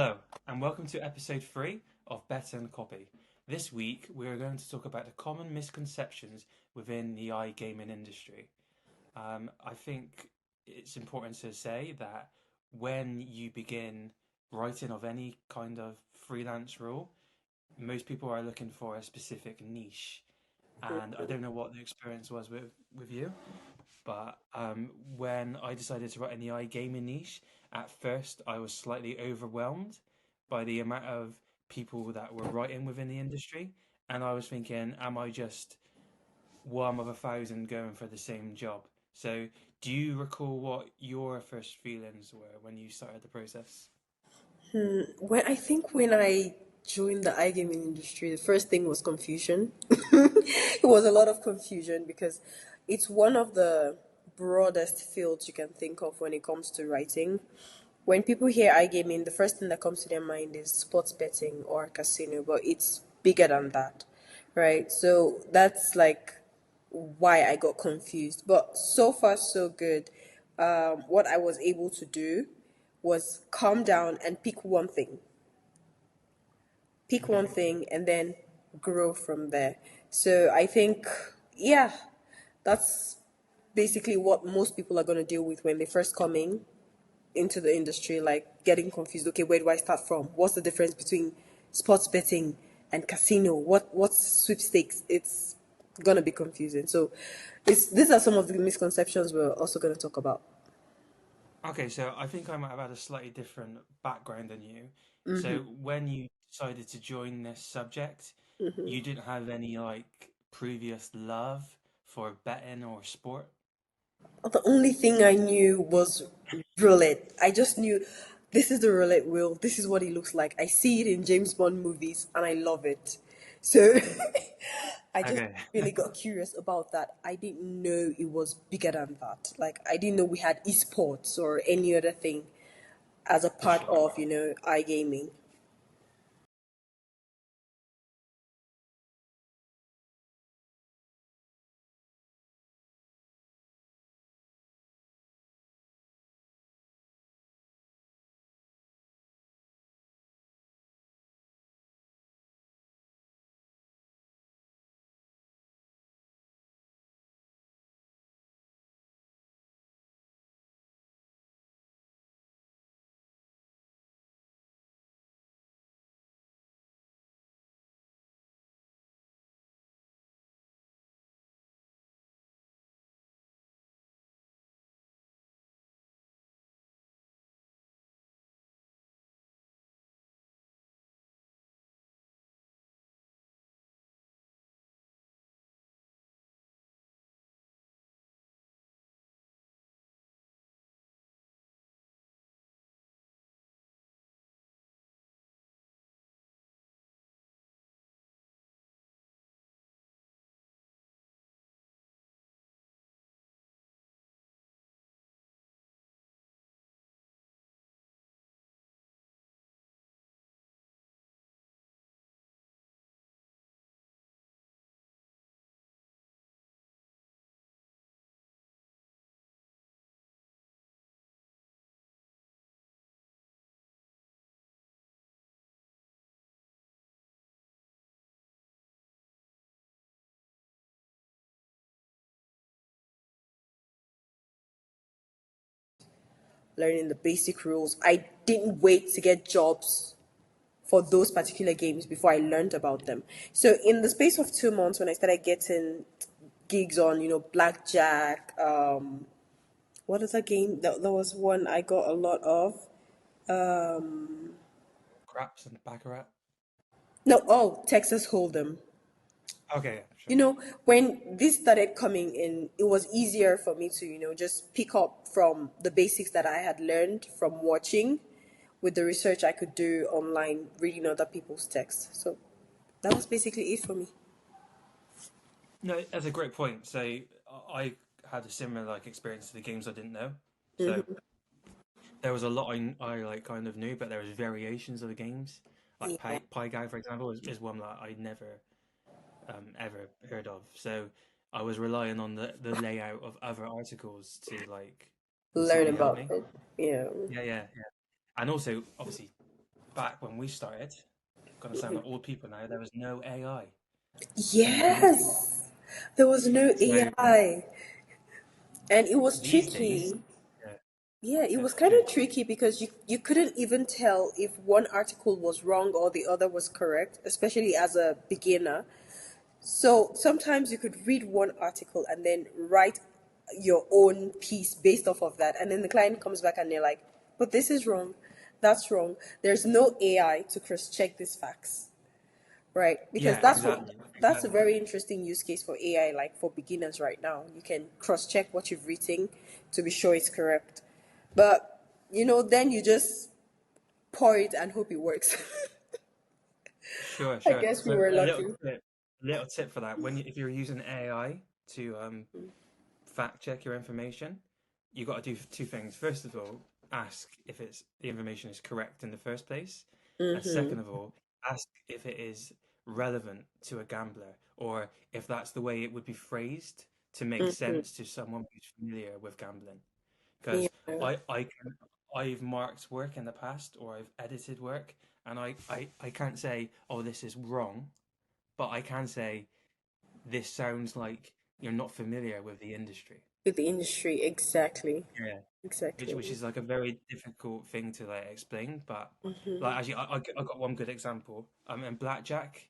Hello, and welcome to episode 3 of Better and Copy. This week, we are going to talk about the common misconceptions within the iGaming industry. I think it's important to say that when you begin writing of any kind of freelance role, most people are looking for a specific niche. And I don't know what the experience was with you, but when I decided to write in the iGaming niche, at first I was slightly overwhelmed by the amount of people that were writing within the industry. And I was thinking, am I just one of a thousand going for the same job? So, do you recall what your first feelings were when you started the process? When I joined the iGaming industry, the first thing was confusion. It was a lot of confusion because it's one of the broadest fields you can think of when it comes to writing. When people hear iGaming, the first thing that comes to their mind is sports betting or casino, but it's bigger than that, right? So that's like why I got confused. But so far, so good. What I was able to do was calm down and pick one Okay. thing and then grow from there. So I think, yeah, that's basically what most people are going to deal with when they first come in into the industry, like getting confused. Okay, where do I start from? What's the difference between sports betting and casino? What's sweepstakes? It's gonna be confusing. So, these are some of the misconceptions we're also gonna talk about. Okay, so I think I might have had a slightly different background than you. So when you decided to join this subject, you didn't have any like previous love for betting or sport? The only thing I knew was roulette. I just knew this is the roulette wheel. This is what it looks like. I see it in James Bond movies and I love it. So I just Okay. really got curious about that. I didn't know it was bigger than that. Like I didn't know we had esports or any other thing as a part Sure. of, iGaming. Learning the basic rules. I didn't wait to get jobs for those particular games before I learned about them. So in the space of 2 months, when I started getting gigs on, blackjack, what is that game? That was one I got a lot of. Craps and baccarat. No, oh, Texas Hold'em. Okay, yeah, You sure. know, when this started coming in, it was easier for me to, just pick up from the basics that I had learned from watching with the research I could do online, reading other people's texts. So that was basically it for me. No, that's a great point. So I had a similar like experience to the games I didn't know. So there was a lot I like kind of knew, but there was variations of the games. Like Yeah. Pie Guy, for example, is one that I never ever heard of. So I was relying on the layout of other articles to like Learn basically help about me. it. Yeah. Yeah, yeah, yeah. And also, obviously, back when we started, gonna sound like old people now, there was no AI. So you couldn't do that. Yes, there was no So AI, and it was these days, tricky. yeah, Yeah, it yeah, was kind good. of tricky because you couldn't even tell if one article was wrong or the other was correct, especially as a beginner. So sometimes you could read one article and then write your own piece based off of that. And then the client comes back and they're like, but this is wrong. That's wrong. There's no AI to cross check these facts. Right. Because Yeah, exactly, that's a exactly. very interesting use case for AI, like for beginners right now. You can cross check what you've written to be sure it's correct. But then you just pour it and hope it works. Sure, I sure. guess we So were a lucky. little tip for that. If you're using AI to fact check your information, you got to do two things. First of all, ask if it's the information is correct in the first place, and Mm-hmm. second of all, ask if it is relevant to a gambler or if that's the way it would be phrased to make Mm-hmm. sense to someone who's familiar with gambling. Yeah. Because I've marked work in the past or I've edited work, and I can't say, oh, this is wrong, but I can say this sounds like you're not familiar with the industry. With the industry, exactly. Yeah, which Exactly. is like a very difficult thing to like explain. But like Mm-hmm. actually, I got one good example. In blackjack,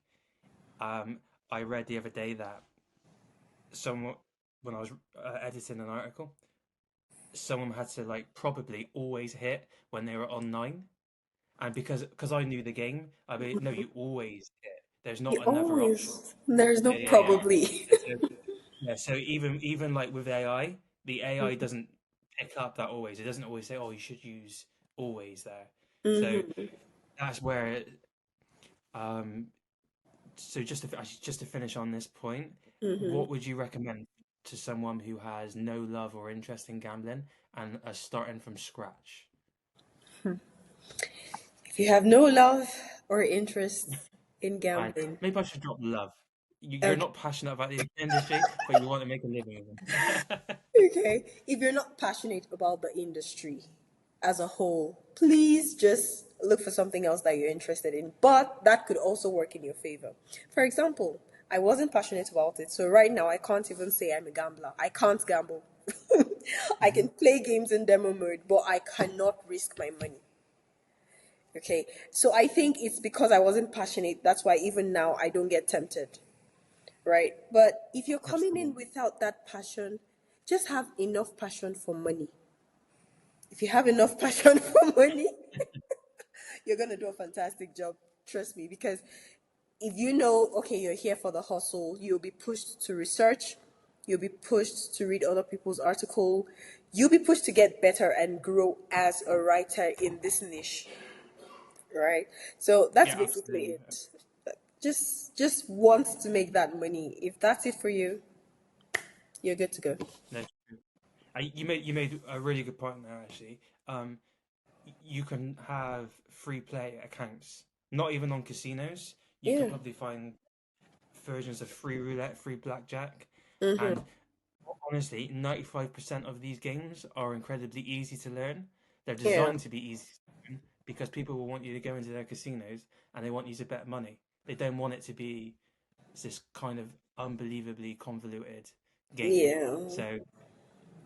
um, I read the other day that someone when I was editing an article, someone had to like probably always hit when they were on nine, and because I knew the game, I mean, no, you always hit. There's You not another option. always, there's no Yeah, yeah, yeah. probably. So, yeah, so even like with AI, the AI doesn't pick up that always. It doesn't always say, "Oh, you should use always there." So Mm-hmm. that's where. Um, so just to finish on this point, Mm-hmm. what would you recommend to someone who has no love or interest in gambling and are starting from scratch? If you have no love or interest in Fine. gambling, Maybe I should drop love. You're okay. not passionate about the industry, but you want to make a living with them. Okay. If you're not passionate about the industry as a whole, please just look for something else that you're interested in. But that could also work in your favor. For example, I wasn't passionate about it, so right now I can't even say I'm a gambler. I can't gamble. I can play games in demo mode, but I cannot risk my money. Okay, so I think it's because I wasn't passionate. That's why even now I don't get tempted, right? But if you're coming in Absolutely. without that passion, just have enough passion for money. If you have enough passion for money, you're going to do a fantastic job. Trust me, because if you know, okay, you're here for the hustle, you'll be pushed to research, you'll be pushed to read other people's article, you'll be pushed to get better and grow as a writer in this niche, right? So that's Yeah, basically absolutely. it. Just want to make that money. If that's it for you, you're good to go. No, you made a really good point there actually. Um, you can have free play accounts, not even on casinos. You could Yeah. probably find versions of free roulette, free blackjack, Mm-hmm. and honestly, 95% of these games are incredibly easy to learn. They're Yeah. designed to be easy to learn because people will want you to go into their casinos and they want you to bet money. They don't want it to be this kind of unbelievably convoluted game. Yeah. So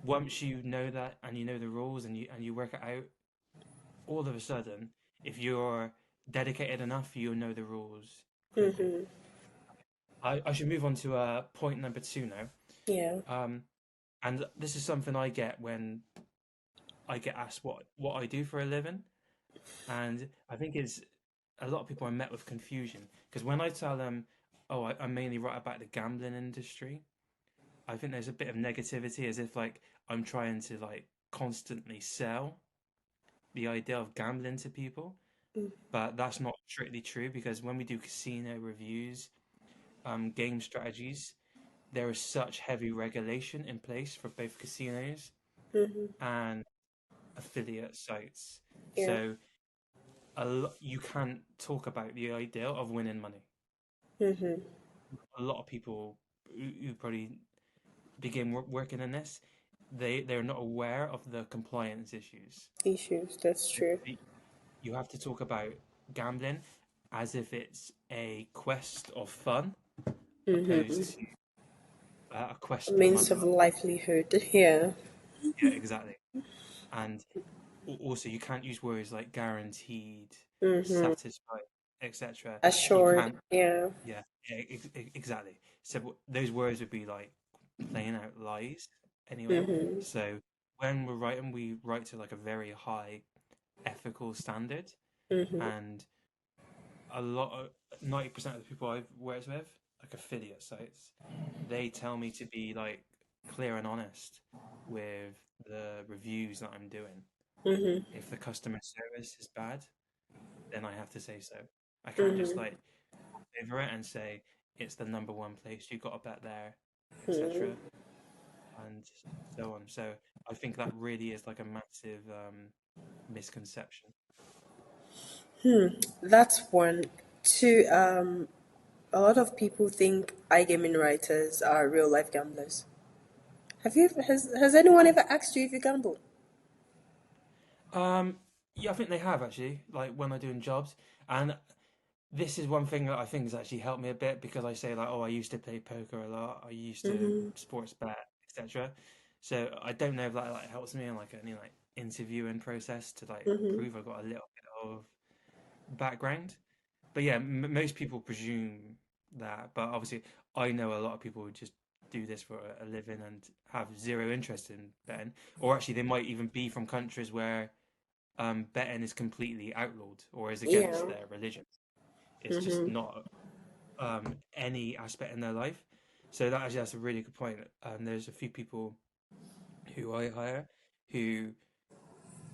once you know that and you know the rules and you work it out, all of a sudden, if you're dedicated enough, you'll know the rules quickly. Mm-hmm. I should move on to point number two now. Yeah. Um, and this is something I get when I get asked what I do for a living, and I think it's a lot of people are met with confusion because when I tell them, "Oh, I mainly write about the gambling industry," I think there's a bit of negativity as if like I'm trying to like constantly sell the idea of gambling to people, but that's not strictly true because when we do casino reviews, game strategies, there is such heavy regulation in place for both casinos Mm-hmm. and affiliate sites. Yeah. So you can't talk about the idea of winning money. Mm-hmm. A lot of people who probably begin working in this, they're not aware of the compliance issues. Issues. That's true. You have to talk about. gambling as if it's a quest of fun Mm-hmm. opposed to a quest for Means money. of livelihood. Yeah. Yeah, exactly. And also, you can't use words like guaranteed, Mm-hmm. satisfied, etc. You Assured. can't. Yeah. Yeah, yeah, exactly. So those words would be like playing out lies anyway. Mm-hmm. So when we're writing, we write to like a very high ethical standard, Mm-hmm. and a lot of 90% of the people I've worked with, like affiliate sites, they tell me to be like clear and honest with the reviews that I'm doing. Mm-hmm. If the customer service is bad, then I have to say so. I can't just Mm-hmm. like over it and say it's the number one place, you got to bet there, etc. And so on. So I think that really is like a massive misconception. That's one. Two. A lot of people think iGaming writers are real life gamblers. Has anyone ever asked you if you gamble? Um, yeah, I think they have actually. Like when I'm doing jobs, and this is one thing that I think has actually helped me a bit because I say like, oh, I used to play poker a lot. I used to Mm-hmm. sports bet, etc. So I don't know if that like helps me in like any like interviewing process to like Mm-hmm. prove I got a little bit of background. But yeah, most people presume that. But obviously, I know a lot of people who just do this for a living and have zero interest in betting, or actually they might even be from countries where betting is completely outlawed or is against Yeah. their religion. It's just Mm-hmm. not any aspect in their life. So that's a really good point. There's a few people who I hire who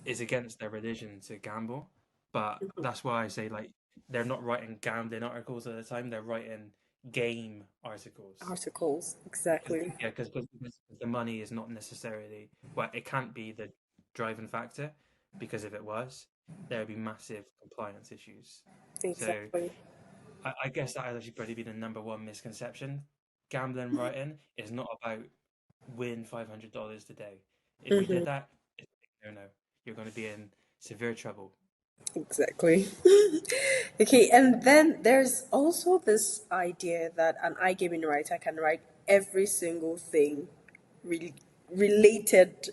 is against their religion to gamble, but that's why I say like they're not writing gambling articles at the time. They're writing game articles. Articles. Cause, Exactly. yeah, because the money is not necessarily well, it can't be the driving factor because if it was, there would be massive compliance issues. So Exactly. I guess that has actually probably been the number one misconception. Gambling writing is not about win $500 today. If you Mm-hmm. did that, it's no, no, you're going to be in severe trouble. Exactly. Okay, and then there's also this idea that an iGaming writer can write every single thing really related,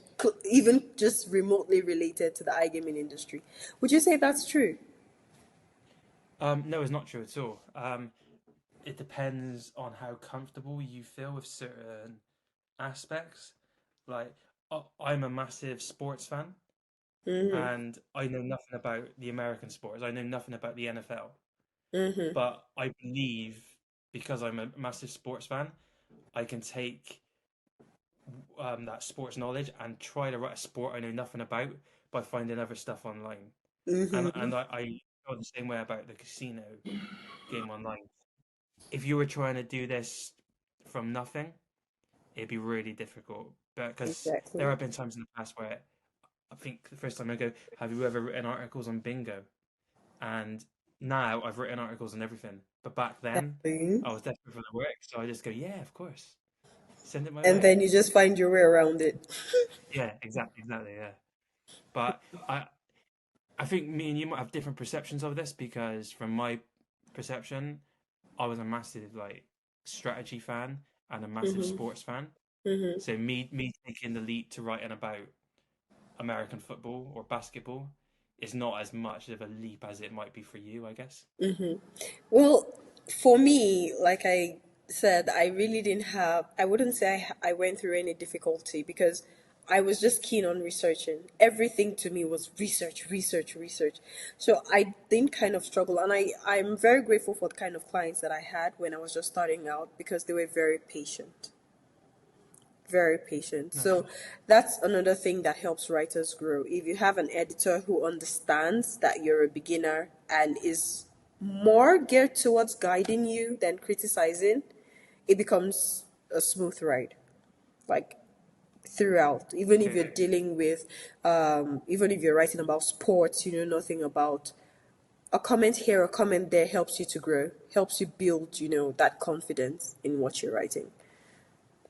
even just remotely related to the iGaming industry. Would you say that's true? No, it's not true at all. It depends on how comfortable you feel with certain aspects. Like, I'm a massive sports fan, Mm-hmm. and I know nothing about the American sports. I know nothing about the NFL, Mm-hmm. but I believe because I'm a massive sports fan, I can take that sports knowledge and try to write a sport I know nothing about by finding other stuff online. Mm-hmm. And I feel the same way about the casino game online. If you were trying to do this from nothing, it'd be really difficult. But because there Exactly. have been times in the past where I think the first time I go, have you ever written articles on bingo? And now I've written articles on everything. But back then, Exactly. I was desperate for the work, so I just go, yeah, of course, send it my And way. then you just find your way around it. Yeah, exactly, yeah. But I think me and you might have different perceptions of this because from my perception, I was a massive like strategy fan and a massive Mm-hmm. sports fan. Mm-hmm. So me taking the leap to writing about American football or basketball is not as much of a leap as it might be for you, I guess. Well, for me, like I said, I really didn't have, I wouldn't say I went through any difficulty because I was just keen on researching. Everything to me was research, research, research. So I didn't kind of struggle. And I'm very grateful for the kind of clients that I had when I was just starting out because they were very patient, very patient. Nice. So that's another thing that helps writers grow. If you have an editor who understands that you're a beginner and is more geared towards guiding you than criticizing, it becomes a smooth ride. Like throughout, even if you're Okay. dealing with, even if you're writing about sports, you know nothing about, a comment here, a comment there helps you to grow, helps you build, that confidence in what you're writing.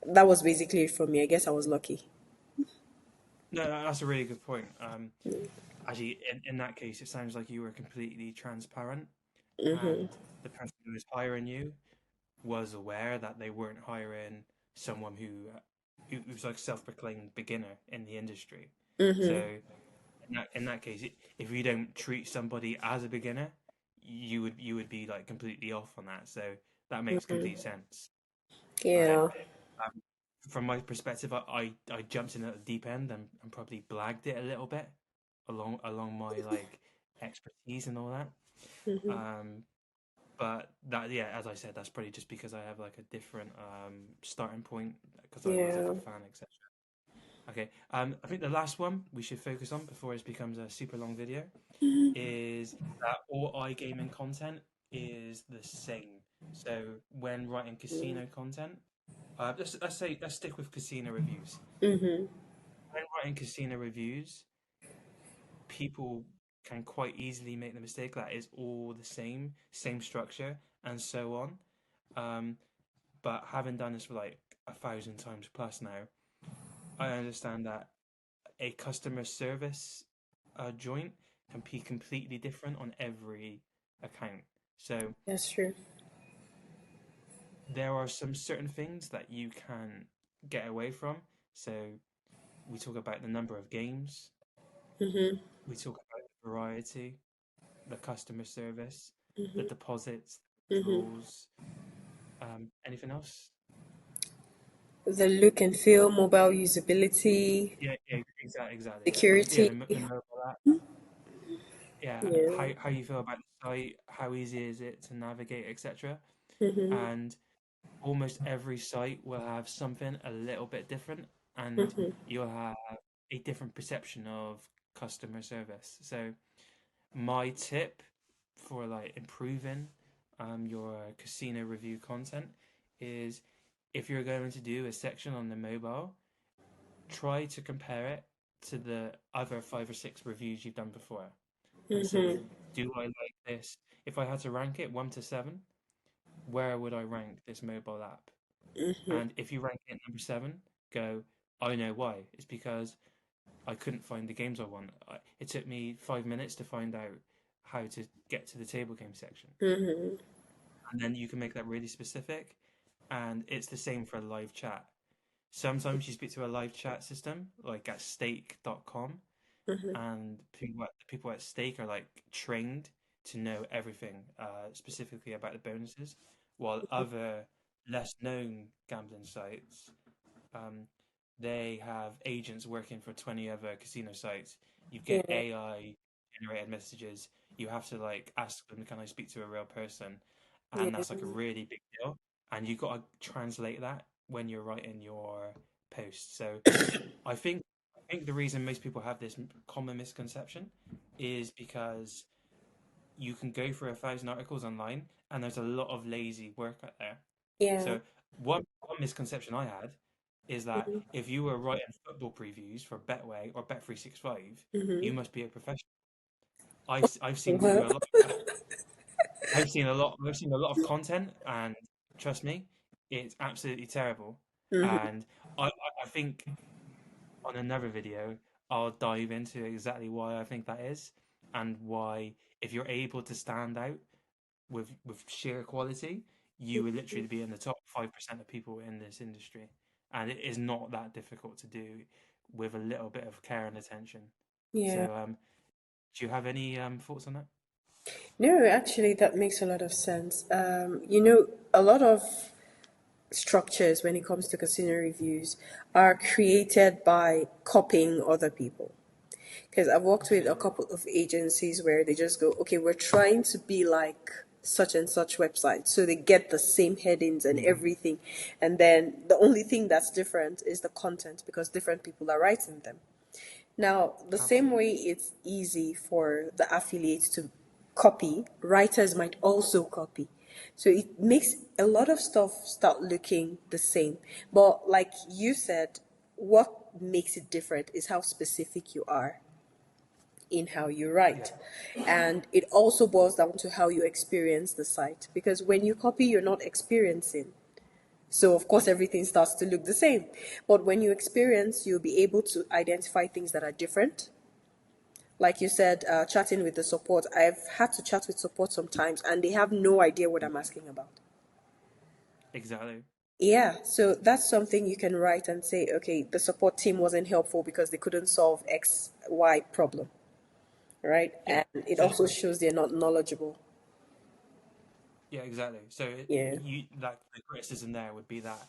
That was basically it for me. I guess I was lucky. No, that's a really good point. actually, in that case, it sounds like you were completely transparent, Mm-hmm. and the person who was hiring you was aware that they weren't hiring someone who was like self-proclaimed beginner in the industry. So Mm-hmm. in that case, if you don't treat somebody as a beginner, you would be like completely off on that. So that makes complete Mm-hmm. sense. Like Yeah. um, from my perspective, I jumped in at the deep end and probably blagged it a little bit along my like expertise and all that. Mm-hmm. Um, but that, yeah, as I said, that's probably just because I have like a different starting point because I was like Yeah. a fan, etc. Okay, I think the last one we should focus on before it becomes a super long video is that all iGaming content is the same. So when writing casino content, let's stick with casino reviews. Mm-hmm. When writing casino reviews, people can quite easily make the mistake that it's all the same structure and so on. Um, but having done this for like 1,000 times plus now, I understand that a customer service joint can be completely different on every account. So That's true. there are some certain things that you can get away from. So we talk about the number of games, Mm-hmm. we talk about the variety, the customer service, the Mm-hmm. deposits, Mm-hmm. rules. Anything else? The look and feel, mobile usability, Yeah, yeah, exactly. Yeah, security. the mobile app. Yeah, Yeah. how you feel about the site, how easy is it to navigate, etc. Mm-hmm. And almost every site will have something a little bit different, and Mm-hmm. you'll have a different perception of customer service. So my tip for like improving your casino review content is if you're going to do a section on the mobile, try to compare it to the other 5 or 6 reviews you've done before and say, Mm-hmm. do I like this? If I had to rank it 1 to 7, where would I rank this mobile app? Mm-hmm. And if you rank it number 7, go, I know why. It's because I couldn't find the games I want. It took me 5 minutes to find out how to get to the table game section. Mm-hmm. And then you can make that really specific. And it's the same for live chat. Sometimes you speak to a live chat system, like at stake.com, Mm-hmm. and people at stake are like trained to know everything, specifically about the bonuses, while other less known gambling sites, um, they have agents working for 20 other casino sites. You get Yeah. AI generated messages. You have to like ask them, can I speak to a real person? And Yeah. that's like a really big deal. And you got to translate that when you're writing your post. So I think the reason most people have this common misconception is because you can go through 1,000 articles online and there's a lot of lazy work out there. Yeah. So one misconception I had is that Mm-hmm. if you were writing football previews for Betway or Bet365, Mm-hmm. you must be a professional. I've seen you do a What? lot. I've seen a lot of content, and trust me, it's absolutely terrible. Mm-hmm. And I think on another video, I'll dive into exactly why I think that is, and why if you're able to stand out with sheer quality, you would literally be in the top 5% of people in this industry, and it is not that difficult to do with a little bit of care and attention. Yeah. So, do you have any thoughts on that? No, actually, that makes a lot of sense. A lot of structures when it comes to casino reviews are created by copying other people. Because I've worked with a Absolutely. couple of agencies where they just go, okay, we're trying to be like such and such website. So they get the same headings and Hmm. everything. And then the only thing that's different is the content because different people are writing them. Now, the same Absolutely. way it's easy for the affiliates to copy, writers might also copy. So it makes a lot of stuff start looking the same. But like you said, what makes it different is how specific you are in how you Yeah. write. And it also boils down to how you experience the site. Because when you copy, you're not experiencing. So, of course, everything starts to look the same. But when you experience, you'll be able to identify things that are different, Like you said, chatting with the support. I've had to chat with support sometimes, and they have no idea what I'm asking about. Exactly. Yeah, so that's something you can write and say, okay, the support team wasn't helpful because they couldn't solve X, Y problem, right? Yeah. And it So also shows they're not knowledgeable. yeah, exactly. So Yeah. you like the criticism there would be that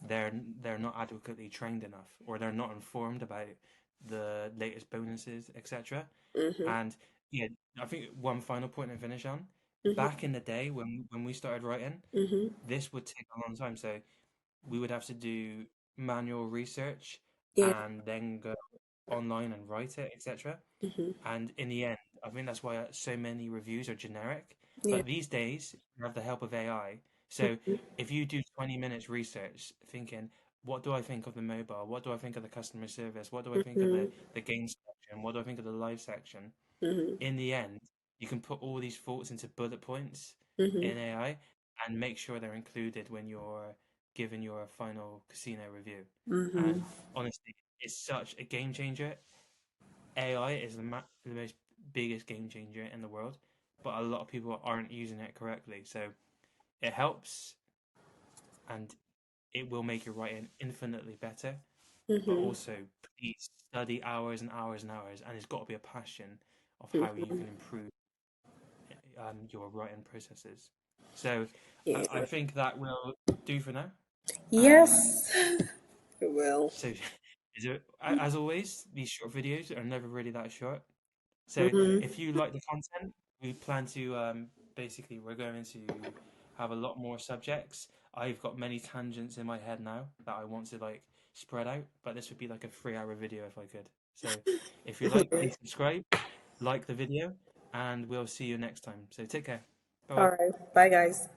they're not adequately trained enough, or they're not informed about the latest bonuses, etc. Mm-hmm. And yeah, I think one final point to finish on. Mm-hmm. Back in the day when we started writing, Mm-hmm. this would take a long time. So we would have to do manual research Yeah. and then go online and write it, etc. Mm-hmm. And in the end, I think that's why so many reviews are generic. Yeah. But these days, you have the help of AI. So if you do 20 minutes research thinking, what do I think of the mobile? What do I think of the customer service? What do I think of Mm-hmm. the game section? What do I think of the live section? Mm-hmm. In the end, you can put all these thoughts into bullet points Mm-hmm. in AI and make sure they're included when you're giving your final casino review. Mm-hmm. And honestly, it's such a game changer. AI is the most biggest game changer in the world, but a lot of people aren't using it correctly. So it helps, and it will make your writing infinitely better. But Mm-hmm. also, please study hours and hours and hours, and it's got to be a passion of how you Mm-hmm. can improve your writing processes. So I Yeah. think that will do for now. Um, Yes. Well. so as always, these short videos are never really that short. So Mm-hmm. if you like the content, we plan to basically we're going to have a lot more subjects. I've got many tangents in my head now that I want to like spread out, but this would be like a 3 hour video if I could. So if you like, please subscribe, like the video, and we'll see you next time. So take care. Bye All bye. right. Bye, guys.